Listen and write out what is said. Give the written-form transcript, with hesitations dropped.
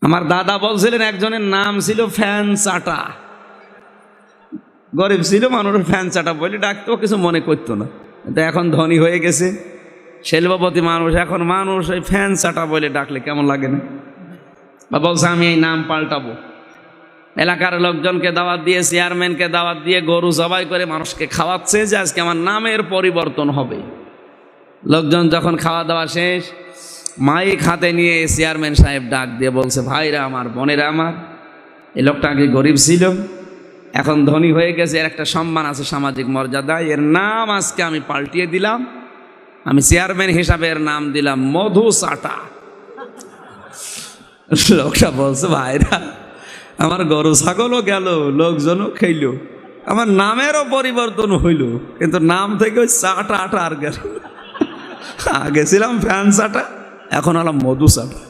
আমার দাদা বলছিলেন একজনের নাম ছিল ফ্যান চাটা, গরিব ছিল, মানুষ ফ্যান চাটা বলে ডাকতো, কিছু মনে করতো না। কিন্তু এখন ধনী হয়ে গেছে, শিল্পপতি মানুষ, এখন মানুষ ওই ফ্যান চাটা বলে ডাকলে কেমন লাগে না? বা বলছে আমি এই নাম পাল্টাবো। এলাকার লোকজনকে দাওয়াত দিয়ে, চেয়ারম্যানকে দাওয়াত দিয়ে গরু জবাই করে মানুষকে খাওয়াচ্ছে যে আজকে আমার নামের পরিবর্তন হবে। লোকজন যখন খাওয়া দাওয়া শেষ, মাইক হাতে নিয়ে চেয়ারম্যান সাহেব ডাক দিয়ে বলছে, ভাইরা আমার, বোনেরা আমার, এই লোকটা আগে গরিব ছিল, এখন ধনী হয়ে গেছে, এর একটা সম্মান আছে, সামাজিক মর্যাদা, এর নাম আজকে আমি পাল্টিয়ে দিলাম, আমি চেয়ারম্যান হিসাবে এর নাম দিলাম মধু চাটা। লোকটা বলছে, ভাইরা আমার গরু ছাগলও গেল, লোকজনও খেইল, আমার নামেরও পরিবর্তন হইল, কিন্তু নাম থেকে ওই চাটা আটা আর গেল। আগে ছিলাম ফ্যান চাটা, এখন হলাম মধু চাটা।